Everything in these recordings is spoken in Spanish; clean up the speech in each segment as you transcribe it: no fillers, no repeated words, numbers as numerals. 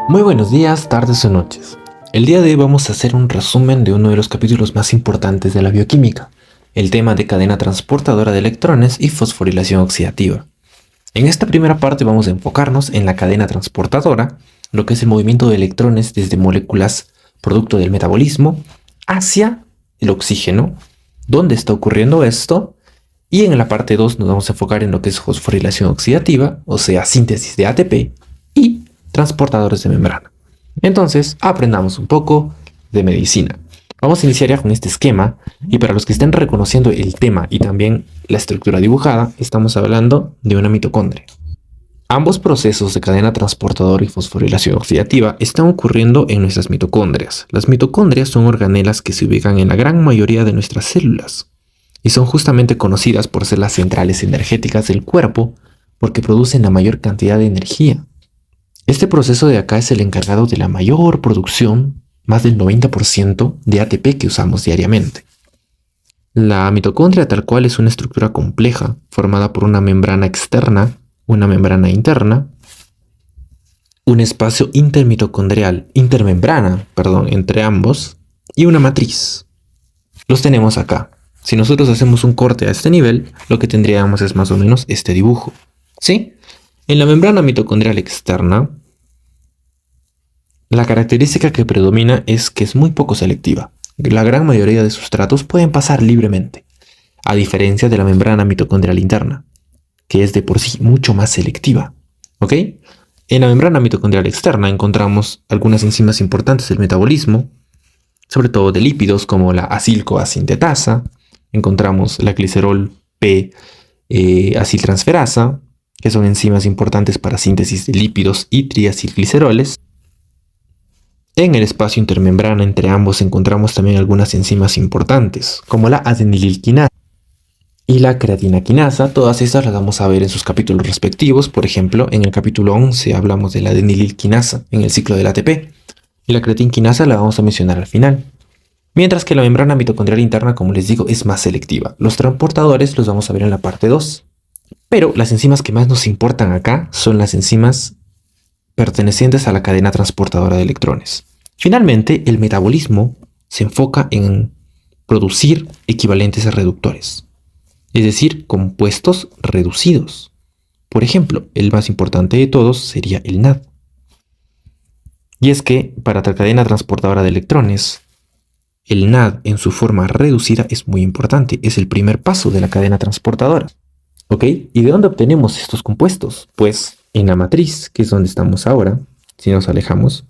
Muy buenos días, tardes o noches. El día de hoy vamos a hacer un resumen de uno de los capítulos más importantes de la bioquímica, el tema de cadena transportadora de electrones y fosforilación oxidativa. En esta primera parte vamos a enfocarnos en la cadena transportadora, lo que es el movimiento de electrones desde moléculas producto del metabolismo hacia el oxígeno, dónde está ocurriendo esto, y en la parte 2 nos vamos a enfocar en lo que es fosforilación oxidativa, o sea, síntesis de ATP y transportadores de membrana. Entonces, aprendamos un poco de medicina. Vamos a iniciar ya con este esquema, y para los que estén reconociendo el tema y también la estructura dibujada, estamos hablando de una mitocondria. Ambos procesos de cadena transportadora y fosforilación oxidativa están ocurriendo en nuestras mitocondrias. Las mitocondrias son organelas que se ubican en la gran mayoría de nuestras células y son justamente conocidas por ser las centrales energéticas del cuerpo porque producen la mayor cantidad de energía. Este proceso de acá es el encargado de la mayor producción, más del 90% de ATP que usamos diariamente. La mitocondria tal cual es una estructura compleja formada por una membrana externa, una membrana interna, un espacio intermembrana, entre ambos, y una matriz. Los tenemos acá. Si nosotros hacemos un corte a este nivel, lo que tendríamos es más o menos este dibujo. ¿Sí? En la membrana mitocondrial externa, la característica que predomina es que es muy poco selectiva. La gran mayoría de sustratos pueden pasar libremente, a diferencia de la membrana mitocondrial interna, que es de por sí mucho más selectiva. ¿Ok? En la membrana mitocondrial externa encontramos algunas enzimas importantes del metabolismo, sobre todo de lípidos como la acil-CoA-sintetasa, encontramos la glicerol P-aciltransferasa, que son enzimas importantes para síntesis de lípidos y triacilgliceroles. En el espacio intermembrana entre ambos encontramos también algunas enzimas importantes, como la adenililquinasa y la creatinaquinasa. Todas estas las vamos a ver en sus capítulos respectivos. Por ejemplo, en el capítulo 11 hablamos de la adenililquinasa en el ciclo del ATP, y la creatinquinasa la vamos a mencionar al final. Mientras que la membrana mitocondrial interna, como les digo, es más selectiva. Los transportadores los vamos a ver en la parte 2. Pero las enzimas que más nos importan acá son las enzimas pertenecientes a la cadena transportadora de electrones. Finalmente, el metabolismo se enfoca en producir equivalentes a reductores, es decir, compuestos reducidos. Por ejemplo, el más importante de todos sería el NAD. Y es que para la cadena transportadora de electrones, el NAD en su forma reducida es muy importante, es el primer paso de la cadena transportadora. ¿Ok? ¿Y de dónde obtenemos estos compuestos? Pues en la matriz, que es donde estamos ahora. Si nos alejamos,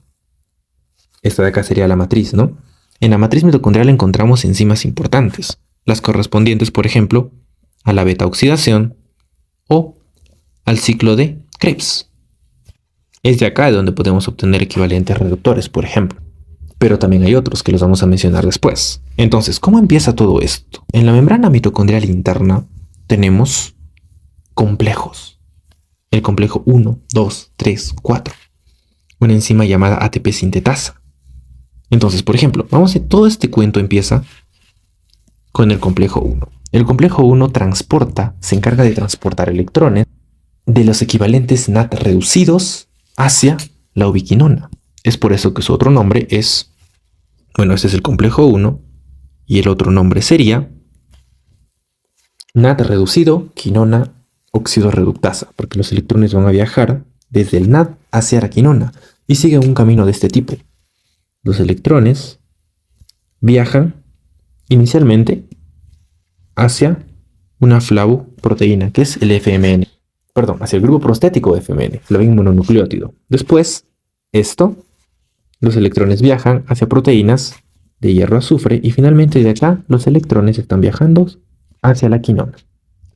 esta de acá sería la matriz, ¿no? En la matriz mitocondrial encontramos enzimas importantes, las correspondientes, por ejemplo, a la beta-oxidación o al ciclo de Krebs. Es de acá de donde podemos obtener equivalentes reductores, por ejemplo. Pero también hay otros que los vamos a mencionar después. Entonces, ¿cómo empieza todo esto? En la membrana mitocondrial interna tenemos complejos. El complejo 1, 2, 3, 4. Una enzima llamada ATP sintetasa. Entonces, por ejemplo, todo este cuento empieza con el complejo 1. El complejo 1 se encarga de transportar electrones de los equivalentes NAD reducidos hacia la ubiquinona. Es por eso que su otro nombre es, este es el complejo 1 y el otro nombre sería NAD reducido, quinona, óxido reductasa, porque los electrones van a viajar desde el NAD hacia la quinona y siguen un camino de este tipo. Los electrones viajan inicialmente hacia una flavoproteína, que es el FMN. Hacia el grupo prostético FMN, flavin mononucleótido. Después, los electrones viajan hacia proteínas de hierro-azufre y finalmente de acá los electrones están viajando hacia la quinona.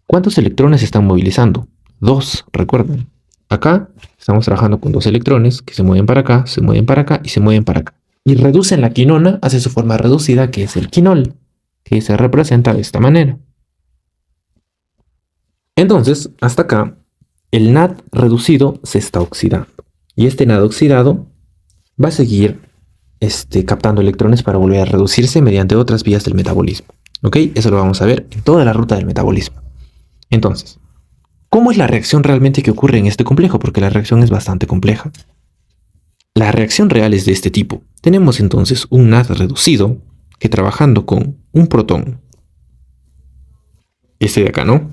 ¿Cuántos electrones se están movilizando? 2, recuerden. Acá estamos trabajando con 2 electrones que se mueven para acá, se mueven para acá y se mueven para acá. Y reducen la quinona hacia su forma reducida, que es el quinol, que se representa de esta manera. Entonces, hasta acá, el NAD reducido se está oxidando. Y este NAD oxidado va a seguir captando electrones para volver a reducirse mediante otras vías del metabolismo. ¿Ok? Eso lo vamos a ver en toda la ruta del metabolismo. Entonces, ¿cómo es la reacción realmente que ocurre en este complejo? Porque la reacción es bastante compleja. La reacción real es de este tipo. Tenemos entonces un NAD reducido que trabajando con un protón, este de acá, ¿no?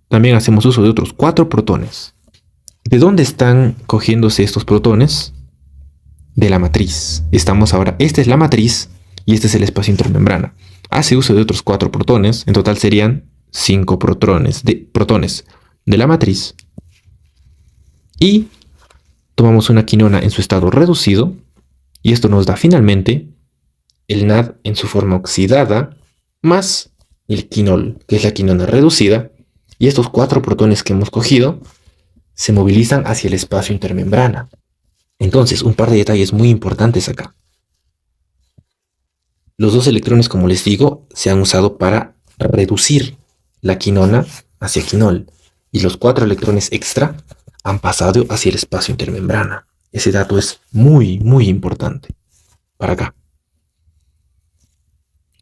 También hacemos uso de otros 4 protones. ¿De dónde están cogiéndose estos protones? De la matriz. Estamos ahora, esta es la matriz y este es el espacio intermembrana. Hace uso de otros 4 protones, en total serían 5 protones de la matriz. Y tomamos una quinona en su estado reducido y esto nos da finalmente el NAD en su forma oxidada más el quinol, que es la quinona reducida, y estos 4 protones que hemos cogido se movilizan hacia el espacio intermembrana. Entonces, un par de detalles muy importantes acá. Los 2 electrones, como les digo, se han usado para reducir la quinona hacia quinol, y los 4 electrones extra han pasado hacia el espacio intermembrana. Ese dato es muy, muy importante. Para acá.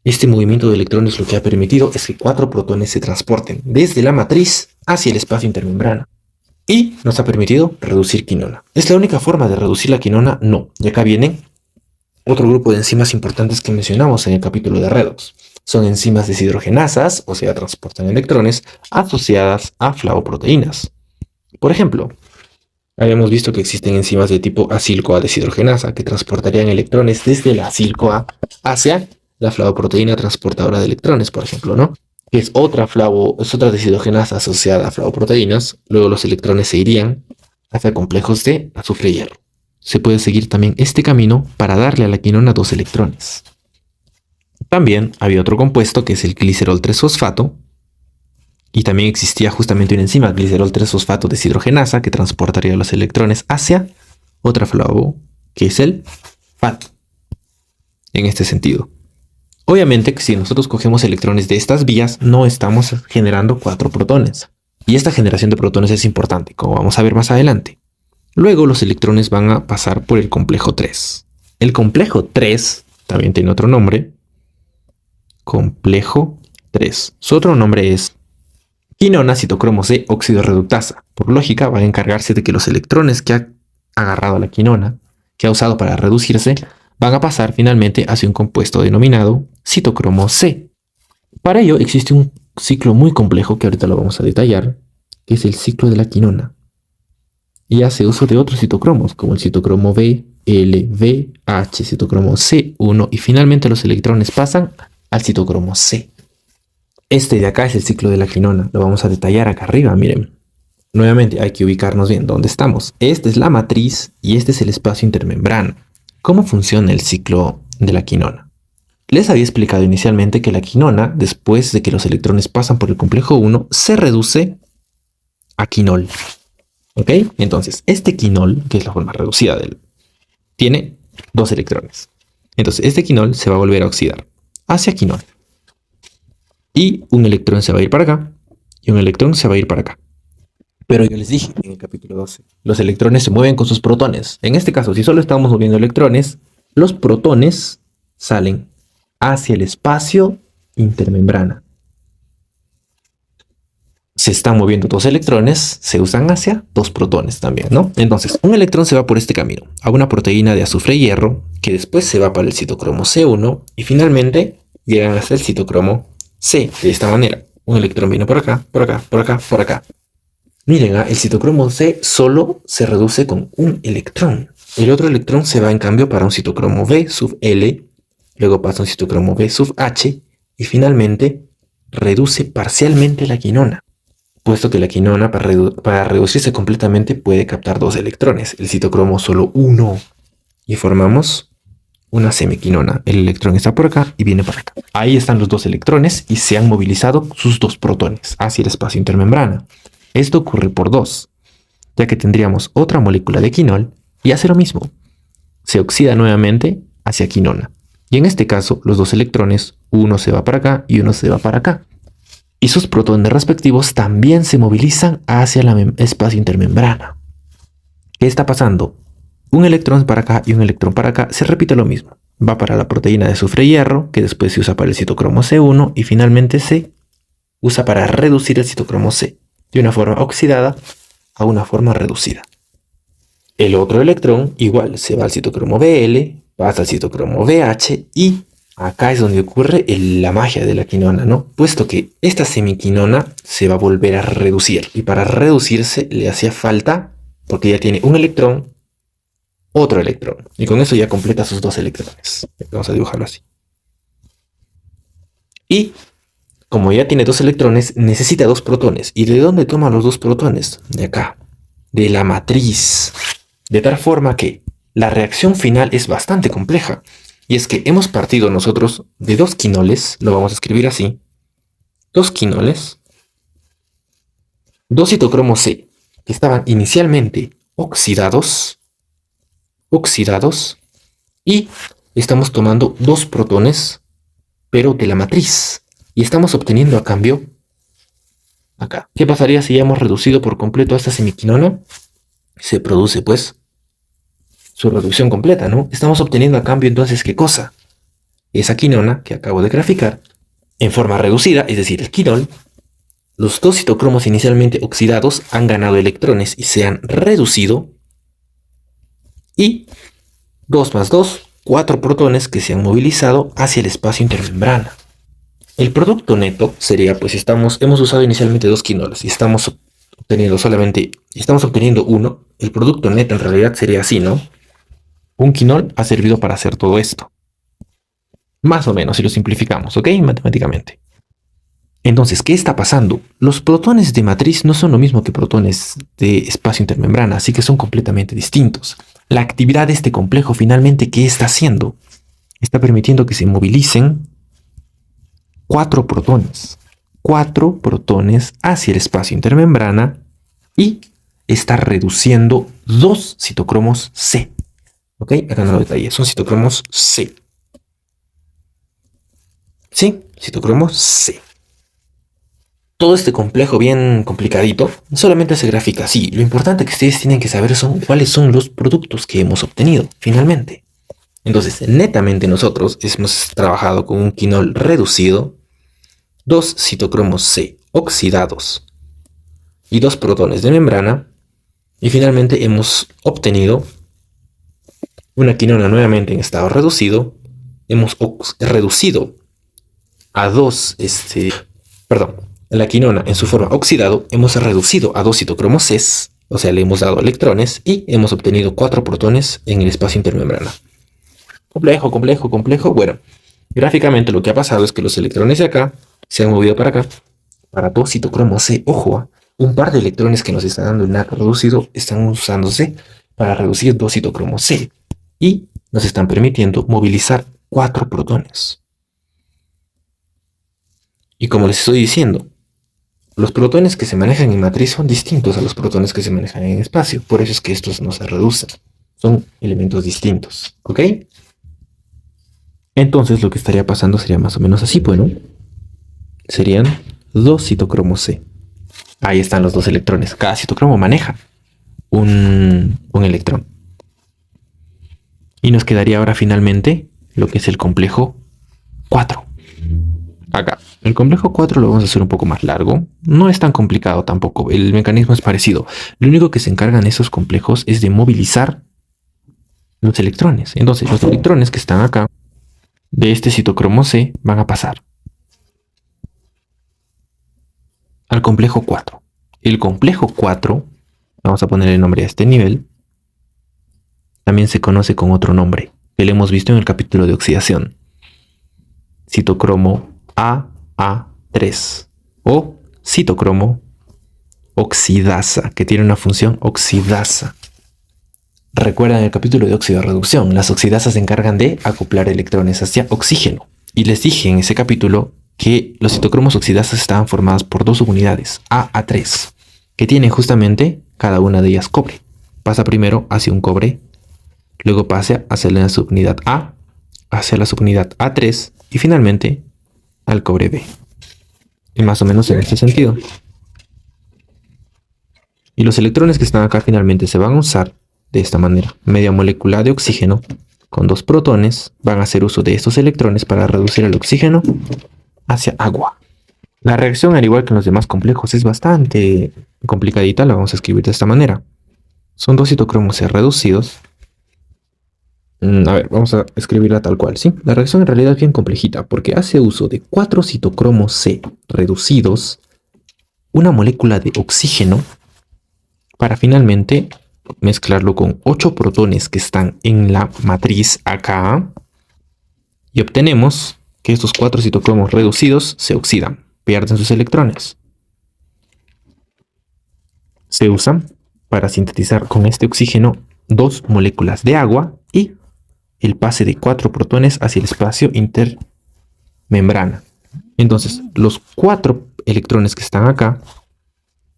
Este movimiento de electrones lo que ha permitido es que 4 protones se transporten desde la matriz hacia el espacio intermembrana. Y nos ha permitido reducir quinona. ¿Es la única forma de reducir la quinona? No. Y acá vienen otro grupo de enzimas importantes que mencionamos en el capítulo de redox. Son enzimas deshidrogenasas, o sea, transportan electrones, asociadas a flavoproteínas. Por ejemplo, habíamos visto que existen enzimas de tipo acil-CoA deshidrogenasa que transportarían electrones desde la acil-CoA hacia la flavoproteína transportadora de electrones, por ejemplo, ¿no? Que es otra deshidrogenasa asociada a flavoproteínas. Luego los electrones se irían hacia complejos de azufre y hierro. Se puede seguir también este camino para darle a la quinona 2 electrones. También había otro compuesto que es el glicerol 3-fosfato. Y también existía justamente una enzima, glicerol 3-fosfato deshidrogenasa, que transportaría los electrones hacia otra flavo, que es el FAT. En este sentido. Obviamente que si nosotros cogemos electrones de estas vías, no estamos generando 4 protones. Y esta generación de protones es importante, como vamos a ver más adelante. Luego los electrones van a pasar por el complejo 3. El complejo 3 también tiene otro nombre. Complejo 3. Su otro nombre es quinona citocromo C óxido reductasa. Por lógica van a encargarse de que los electrones que ha agarrado la quinona, que ha usado para reducirse, van a pasar finalmente hacia un compuesto denominado citocromo C. Para ello existe un ciclo muy complejo que ahorita lo vamos a detallar, que es el ciclo de la quinona. Y hace uso de otros citocromos, como el citocromo B, L, V, H, citocromo C1, y finalmente los electrones pasan al citocromo C. Este de acá es el ciclo de la quinona, lo vamos a detallar acá arriba, miren. Nuevamente hay que ubicarnos bien dónde estamos. Esta es la matriz y este es el espacio intermembrano. ¿Cómo funciona el ciclo de la quinona? Les había explicado inicialmente que la quinona, después de que los electrones pasan por el complejo 1, se reduce a quinol. ¿Ok? Entonces, este quinol, que es la forma reducida tiene 2 electrones. Entonces, este quinol se va a volver a oxidar hacia quinol. Y un electrón se va a ir para acá y un electrón se va a ir para acá. Pero yo les dije en el capítulo 12, los electrones se mueven con sus protones. En este caso, si solo estamos moviendo electrones, los protones salen hacia el espacio intermembrana. Se están moviendo 2 electrones, se usan hacia 2 protones también, ¿no? Entonces, un electrón se va por este camino, a una proteína de azufre y hierro, que después se va para el citocromo C1 y finalmente llegan hasta el citocromo C, de esta manera. Un electrón viene por acá, por acá, por acá, por acá. Miren, el citocromo C solo se reduce con un electrón. El otro electrón se va en cambio para un citocromo B sub L, luego pasa un citocromo B sub H y finalmente reduce parcialmente la quinona, puesto que la quinona para reducirse completamente puede captar 2 electrones, el citocromo solo 1 y formamos una semiquinona. El electrón está por acá y viene para acá. Ahí están los 2 electrones y se han movilizado sus 2 protones hacia el espacio intermembrana. Esto ocurre por 2, ya que tendríamos otra molécula de quinol y hace lo mismo. Se oxida nuevamente hacia quinona. Y en este caso, los 2 electrones, uno se va para acá y uno se va para acá. Y sus protones respectivos también se movilizan hacia el espacio intermembrana. ¿Qué está pasando? Un electrón para acá y un electrón para acá, se repite lo mismo. va para la proteína de azufre hierro, que después se usa para el citocromo C1 y finalmente se usa para reducir el citocromo C de una forma oxidada a una forma reducida. El otro electrón igual se va al citocromo Bl, pasa al citocromo BH y acá es donde ocurre la magia de la quinona, ¿no? Puesto que esta semiquinona se va a volver a reducir y para reducirse le hacía falta, porque ya tiene un electrón, otro electrón. Y con eso ya completa sus dos electrones. Vamos a dibujarlo así. Y como ya tiene dos electrones, necesita dos protones. ¿Y de dónde toma los dos protones? De acá, de la matriz. De tal forma que la reacción final es bastante compleja. Y es que hemos partido nosotros de dos quinoles, lo vamos a escribir así. Dos quinoles, dos citocromos C, que estaban inicialmente oxidados, y estamos tomando dos protones, pero de la matriz. Y estamos obteniendo a cambio acá. ¿Qué pasaría si ya hemos reducido por completo a esta semiquinona? Se produce pues su reducción completa, ¿no? Estamos obteniendo a cambio entonces, ¿qué cosa? Esa quinona que acabo de graficar en forma reducida, es decir, el quinol. Los dos citocromos inicialmente oxidados han ganado electrones y se han reducido. Y 2 más 2, 4 protones que se han movilizado hacia el espacio intermembrana. El producto neto sería, pues hemos usado inicialmente dos quinoles y estamos obteniendo uno. El producto neto en realidad sería así, ¿no? Un quinol ha servido para hacer todo esto. Más o menos, si lo simplificamos, ¿ok? Matemáticamente. Entonces, ¿qué está pasando? Los protones de matriz no son lo mismo que protones de espacio intermembrana, así que son completamente distintos. La actividad de este complejo finalmente, ¿qué está haciendo? Está permitiendo que se movilicen 4 protones. 4 protones hacia el espacio intermembrana y está reduciendo 2 citocromos C. ¿Ok? Acá no lo detallé, son citocromos C. ¿Sí? Citocromos C. Todo este complejo bien complicadito solamente se grafica así. Lo importante que ustedes tienen que saber son cuáles son los productos que hemos obtenido finalmente. Entonces, netamente nosotros hemos trabajado con un quinol reducido, 2 citocromos C oxidados y 2 protones de membrana. Y finalmente hemos obtenido una quinona nuevamente en estado reducido. Hemos reducido a la quinona en su forma oxidado, hemos reducido a 2 citocromos C, o sea, le hemos dado electrones y hemos obtenido 4 protones en el espacio intermembrana. Complejo. Bueno, gráficamente lo que ha pasado es que los electrones de acá se han movido para acá, para 2 citocromos C. Ojo, un par de electrones que nos está dando el NAC reducido están usándose para reducir 2 citocromos C y nos están permitiendo movilizar 4 protones. Y como les estoy diciendo, los protones que se manejan en matriz son distintos a los protones que se manejan en espacio. Por eso es que estos no se reducen. Son elementos distintos. ¿Ok? Entonces lo que estaría pasando sería más o menos así, bueno. Serían 2 citocromos C. Ahí están los 2 electrones. Cada citocromo maneja un electrón. Y nos quedaría ahora finalmente lo que es el complejo 4. Acá. El complejo 4 lo vamos a hacer un poco más largo. No es tan complicado tampoco. El mecanismo es parecido. Lo único que se encargan esos complejos es de movilizar los electrones. Entonces, los electrones que están acá de este citocromo C van a pasar al complejo 4. El complejo 4, vamos a poner el nombre a este nivel, también se conoce con otro nombre, que lo hemos visto en el capítulo de oxidación. Citocromo AA3 o citocromo oxidasa, que tiene una función oxidasa. Recuerdan el capítulo de óxido-reducción. Las oxidasas se encargan de acoplar electrones hacia oxígeno. Y les dije en ese capítulo que los citocromos oxidasas estaban formadas por 2 subunidades, AA3, que tienen justamente cada una de ellas cobre. Pasa primero hacia un cobre, luego pasa hacia la subunidad A, hacia la subunidad A3 y finalmente al cobre B. Y más o menos en este sentido. Y los electrones que están acá finalmente se van a usar de esta manera. Media molécula de oxígeno con 2 protones van a hacer uso de estos electrones para reducir el oxígeno hacia agua. La reacción, al igual que en los demás complejos, es bastante complicadita. La vamos a escribir de esta manera. Son 2 citocromos C reducidos. A ver, vamos a escribirla tal cual, ¿sí? La reacción en realidad es bien complejita porque hace uso de 4 citocromos C reducidos, una molécula de oxígeno, para finalmente mezclarlo con 8 protones que están en la matriz acá, y obtenemos que estos 4 citocromos reducidos se oxidan, pierden sus electrones. Se usan para sintetizar con este oxígeno 2 moléculas de agua y el pase de 4 protones hacia el espacio intermembrana. Entonces, los 4 electrones que están acá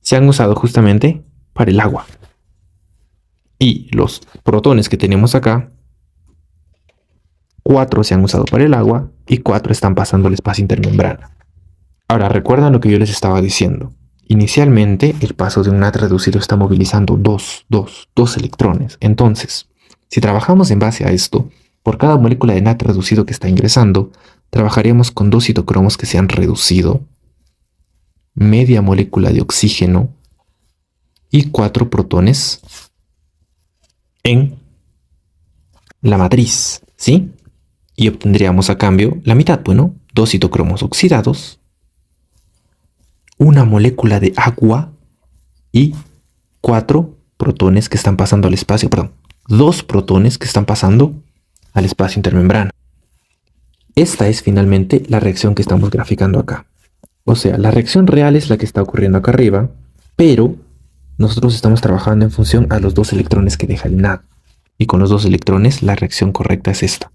se han usado justamente para el agua. Y los protones que tenemos acá, 4 se han usado para el agua y 4 están pasando al espacio intermembrana. Ahora, recuerdan lo que yo les estaba diciendo. Inicialmente, el paso de un NAT reducido está movilizando 2 electrones. Entonces, si trabajamos en base a esto, por cada molécula de NAT reducido que está ingresando, trabajaríamos con 2 citocromos que se han reducido, media molécula de oxígeno y 4 protones en la matriz, ¿sí? Y obtendríamos a cambio la mitad, bueno, 2 citocromos oxidados, una molécula de agua y 4 protones que están pasando al espacio, perdón, 2 protones que están pasando al espacio intermembrana. Esta es finalmente la reacción que estamos graficando acá. O sea, la reacción real es la que está ocurriendo acá arriba, pero nosotros estamos trabajando en función a los 2 electrones que deja el NAD. Y con los 2 electrones la reacción correcta es esta.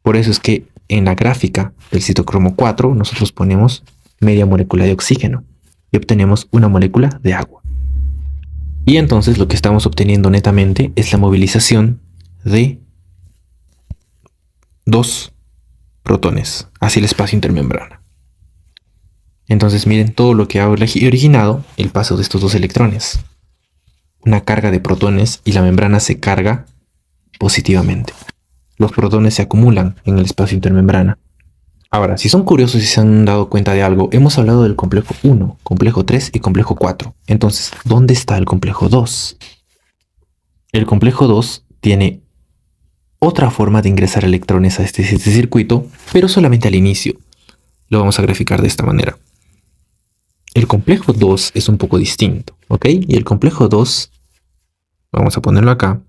Por eso es que en la gráfica del citocromo 4 nosotros ponemos media molécula de oxígeno y obtenemos una molécula de agua. Y entonces lo que estamos obteniendo netamente es la movilización de 2 protones hacia el espacio intermembrana. Entonces miren todo lo que ha originado el paso de estos 2 electrones. Una carga de protones y la membrana se carga positivamente. Los protones se acumulan en el espacio intermembrana. Ahora, si son curiosos y se han dado cuenta de algo, hemos hablado del complejo 1, complejo 3 y complejo 4. Entonces, ¿dónde está el complejo 2? El complejo 2 tiene otra forma de ingresar electrones a este circuito, pero solamente al inicio. Lo vamos a graficar de esta manera. El complejo 2 es un poco distinto, ¿ok? Y el complejo 2, vamos a ponerlo acá.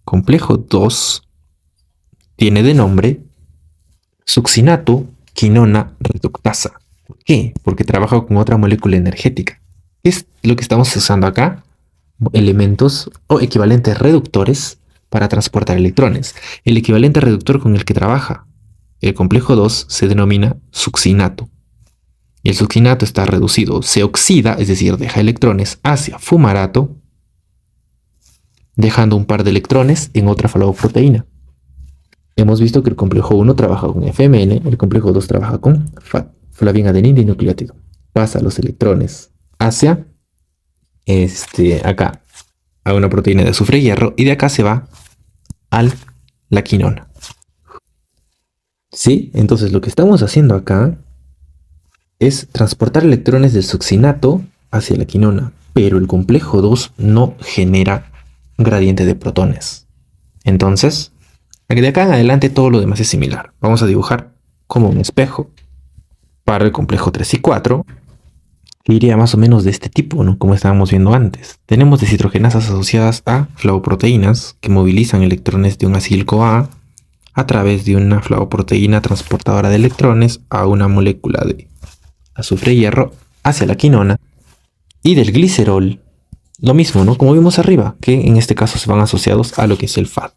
Complejo 2 tiene de nombre succinato quinona reductasa. ¿Por qué? Porque trabaja con otra molécula energética. ¿Qué es lo que estamos usando acá? Elementos o equivalentes reductores para transportar electrones. El equivalente reductor con el que trabaja el complejo 2 se denomina succinato. Y el succinato está reducido, se oxida, es decir, deja electrones hacia fumarato, dejando un par de electrones en otra flavoproteína. Hemos visto que el complejo 1 trabaja con FMN, el complejo 2 trabaja con FAT, flavín-adenina dinucleótido. Pasa los electrones hacia acá, a una proteína de azufre y hierro, y de acá se va a la quinona. ¿Sí? Entonces lo que estamos haciendo acá es transportar electrones del succinato hacia la quinona, pero el complejo 2 no genera gradiente de protones. Entonces, de acá en adelante todo lo demás es similar. Vamos a dibujar como un espejo para el complejo 3 y 4, que iría más o menos de este tipo, ¿no? Como estábamos viendo antes. Tenemos deshidrogenasas asociadas a flavoproteínas que movilizan electrones de un acílico A través de una flavoproteína transportadora de electrones a una molécula de azufre y hierro hacia la quinona, y del glicerol lo mismo, ¿no? Como vimos arriba, que en este caso se van asociados a lo que es el FAD.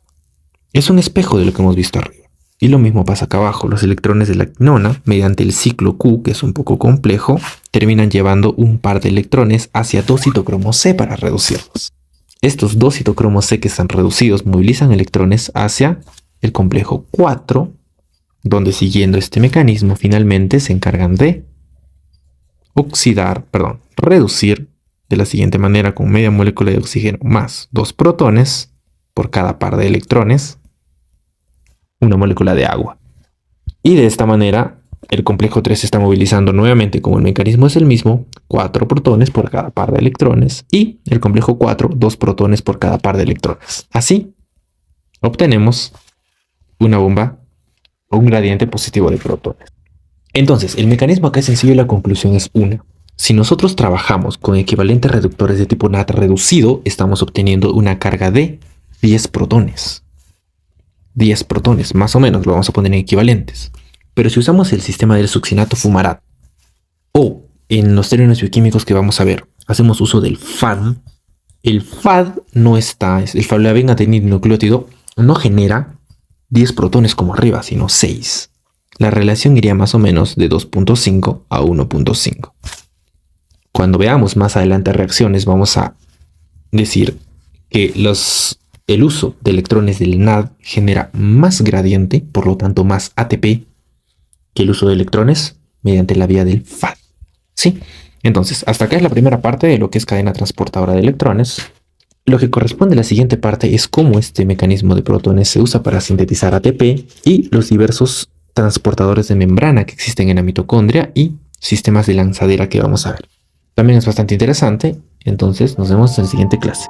Es un espejo de lo que hemos visto arriba. Y lo mismo pasa acá abajo. Los electrones de la quinona, mediante el ciclo Q, que es un poco complejo, terminan llevando un par de electrones hacia 2 citocromos C para reducirlos. Estos 2 citocromos C que están reducidos movilizan electrones hacia el complejo 4, donde siguiendo este mecanismo finalmente se encargan de reducir de la siguiente manera, con media molécula de oxígeno más 2 protones por cada par de electrones, una molécula de agua. Y de esta manera, el complejo 3 se está movilizando nuevamente, como el mecanismo es el mismo, 4 protones por cada par de electrones, y el complejo 4, 2 protones por cada par de electrones. Así, obtenemos una bomba o un gradiente positivo de protones. Entonces, el mecanismo acá es sencillo y la conclusión es una. Si nosotros trabajamos con equivalentes reductores de tipo NAD reducido, estamos obteniendo una carga de 10 protones. 10 protones, más o menos, lo vamos a poner en equivalentes. Pero si usamos el sistema del succinato fumarat, o en los términos bioquímicos que vamos a ver, hacemos uso del FAD, el FAD no está, el fluoroadenatinucleótido no genera 10 protones como arriba, sino 6. La relación iría más o menos de 2.5 a 1.5. Cuando veamos más adelante reacciones, vamos a decir que el uso de electrones del NAD genera más gradiente, por lo tanto más ATP, que el uso de electrones mediante la vía del FAD. ¿Sí? Entonces, hasta acá es la primera parte de lo que es cadena transportadora de electrones. Lo que corresponde a la siguiente parte es cómo este mecanismo de protones se usa para sintetizar ATP y los diversos transportadores de membrana que existen en la mitocondria y sistemas de lanzadera que vamos a ver. También es bastante interesante, entonces nos vemos en la siguiente clase.